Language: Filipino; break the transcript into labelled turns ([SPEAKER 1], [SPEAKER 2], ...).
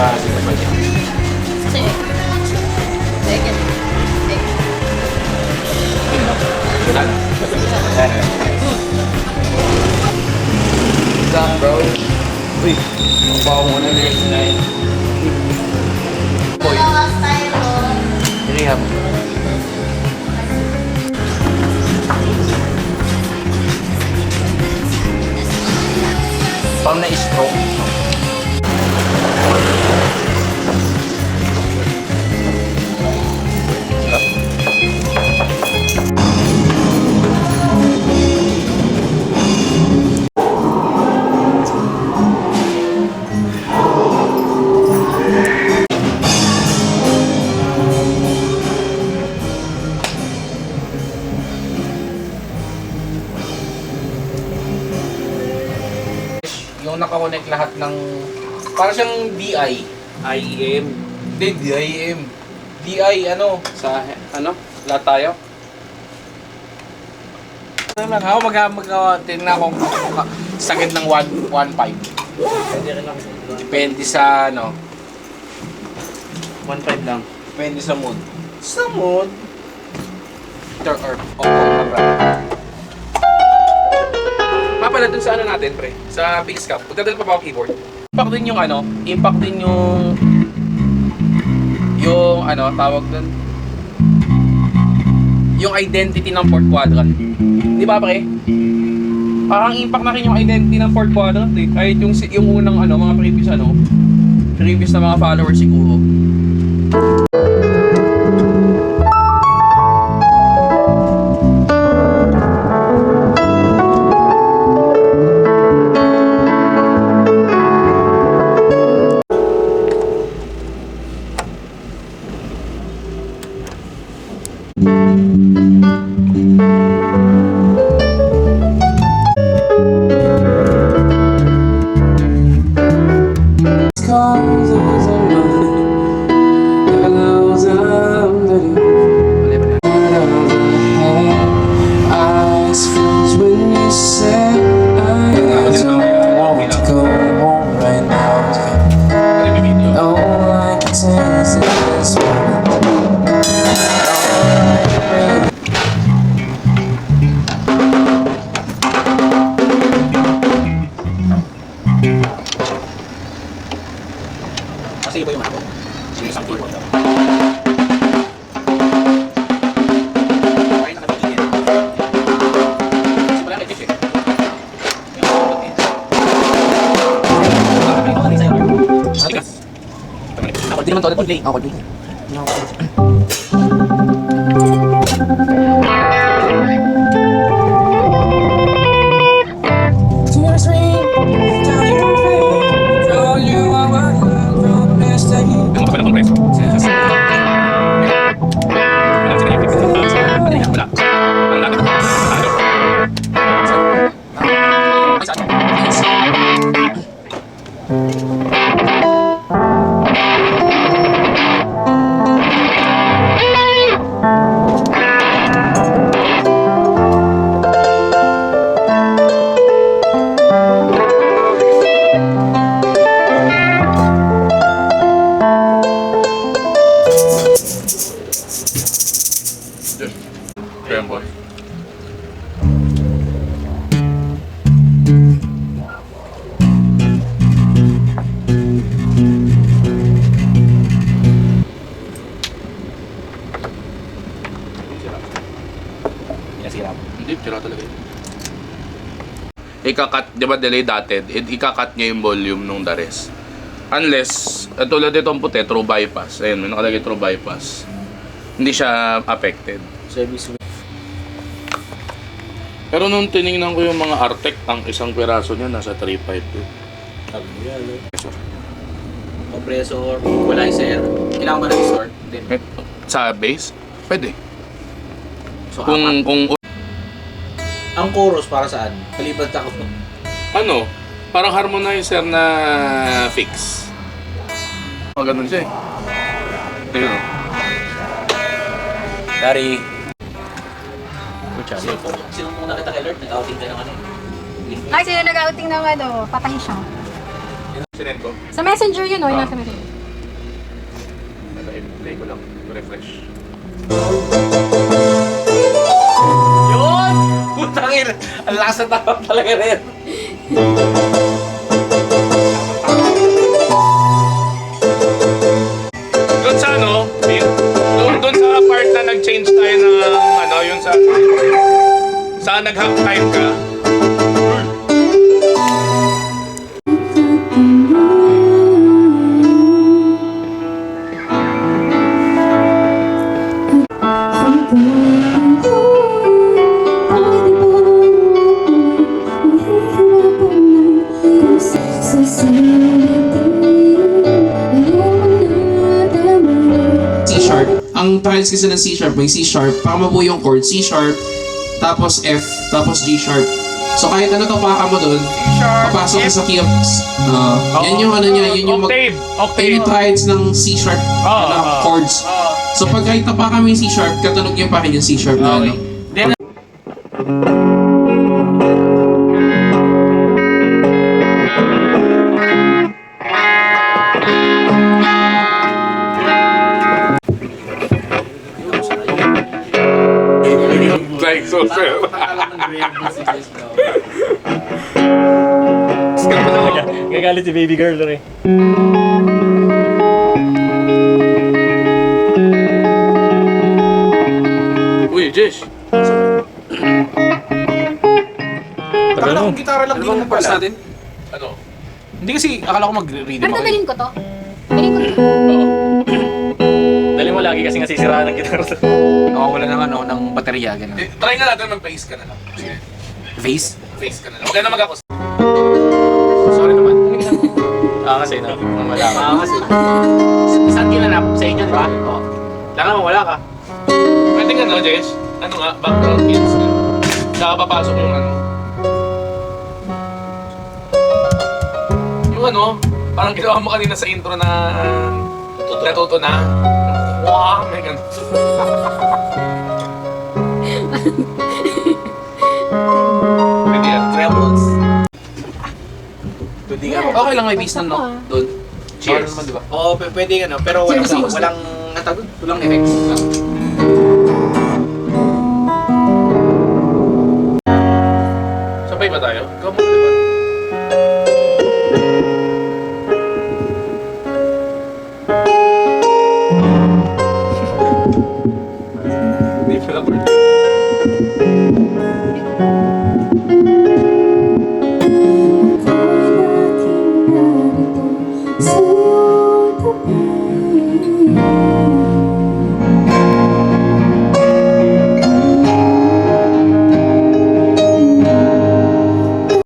[SPEAKER 1] Sige pa niya.
[SPEAKER 2] Sige. Sige.
[SPEAKER 1] Wala na. What's up, bro? Uy, mabaho mo na rin. Boy. Rehab. Pang na-stroke. Yung nakakonect lahat ng para siyang DI.
[SPEAKER 3] IEM.
[SPEAKER 1] Hindi, DIM. DI ano?
[SPEAKER 3] Sa ano? Lahat tayo?
[SPEAKER 1] Ano lang, ako tingnan ko sakit ng 1.5.
[SPEAKER 3] Pwede rin lang.
[SPEAKER 1] Depende sa ano.
[SPEAKER 3] 1.5 lang.
[SPEAKER 1] Depende sa mood. Sa mood? Or
[SPEAKER 3] Pala dun sa ano natin, pre? Sa big scap. Magdadal pa ba ako keyboard?
[SPEAKER 1] impact din yung ano, impact din yung ano, tawag dun, yung identity ng fourth quadrant. Di ba, pre? Parang impact na rin yung identity ng fourth quadrant eh. Kahit yung unang ano, mga previous na mga followers siguro.
[SPEAKER 3] Kasi iba yung ano. Yung isang keyboard daw.
[SPEAKER 1] Hindi naman to, play. Ako, play.
[SPEAKER 3] Tremble. Hindi, tira talaga yun. Ika-cut, di ba delay dotted? Ika-cut niya yung volume nung the rest. Unless, tulad itong puti, true bypass. Ayun, may nakalagay true bypass. Hindi siya affected.
[SPEAKER 1] Service.
[SPEAKER 3] Pero nung tinignan ko yung mga Artec, ang isang piraso niya nasa 352.
[SPEAKER 1] Sabi niya, ano? Compressor, equalizer. Kailangan ba na-restore? Hindi.
[SPEAKER 3] Sa base? Pwede.
[SPEAKER 1] So,
[SPEAKER 3] Kung
[SPEAKER 1] ang chorus para saan? Kalibat ako.
[SPEAKER 3] ano, parang harmonizer na fix. Ganun siya eh. Ayun o.
[SPEAKER 1] Dari.
[SPEAKER 4] Sino mong nakita kay Lord? Nag-outing ka ng ano?
[SPEAKER 2] Ay, sino nag-outing ng ano? Patay siya.
[SPEAKER 3] Sinend ko.
[SPEAKER 2] Sa messenger yun, o. Nasa messenger.
[SPEAKER 3] Try ko lang. Refresh.
[SPEAKER 4] Yun! Putang ina! Ang lakas na tawag talaga rin.
[SPEAKER 3] Doon sa ano, doon sa part na nag-change tayo ng ano, yun sa nag-half time ka.
[SPEAKER 1] C sharp. Ang tiles kasi ng C sharp, may C sharp. Para mabuo yung chord, C sharp, tapos F, tapos G sharp. So kahit ano tapakan mo doon, papasok ka sa key of... yan yung ano niya, yun yung
[SPEAKER 3] Octave!
[SPEAKER 1] yung tiles ng C sharp na chords. So pag kahit tapakan mo yung C sharp, katunog yung pa rin yung C sharp na ano.
[SPEAKER 4] Then,
[SPEAKER 3] Like so, sir.
[SPEAKER 5] Gagalit si baby girl rin.
[SPEAKER 3] Uy, Jesh.
[SPEAKER 4] akala kong gitara lang din
[SPEAKER 1] Pass
[SPEAKER 4] pala.
[SPEAKER 1] natin.
[SPEAKER 3] Ano?
[SPEAKER 4] Hindi kasi akala ko mag-reading
[SPEAKER 2] Pero
[SPEAKER 4] ako.
[SPEAKER 2] dadalhin ko to. Dalhin ko to.
[SPEAKER 5] Dali mo lagi kasi nasisiraan ng gitara sa...
[SPEAKER 4] Nakawala ng ano, ng baterya, gano'n.
[SPEAKER 3] Try nga natin mag-face ka na lang. Sige.
[SPEAKER 4] Face?
[SPEAKER 3] Face ka na lang. Huwag ka na mag-ako.
[SPEAKER 4] Sorry naman.
[SPEAKER 5] Kasi na. Wala
[SPEAKER 4] kasi. Saan kinanap? Sa inyo, di ba? Oo. Lang naman, wala ka.
[SPEAKER 3] Pwede nga no, Jesh? Ano nga? Background kids. Saka papasok yung ano. Yung ano, parang ginawa mo kanina sa intro na natuto na. Wow, may ganun. Pwede yan.
[SPEAKER 4] Trebles. Pwede nga.
[SPEAKER 1] Okay lang may bass no? Doon.
[SPEAKER 3] Cheers.
[SPEAKER 1] Naman, di ba?
[SPEAKER 4] Oo, pwede nga, no? Pero walang,
[SPEAKER 1] Cheers.
[SPEAKER 4] walang, natagod, walang effects.
[SPEAKER 3] Sabay ba tayo? Ikaw muna, di ba? Hindi pala po.
[SPEAKER 6] So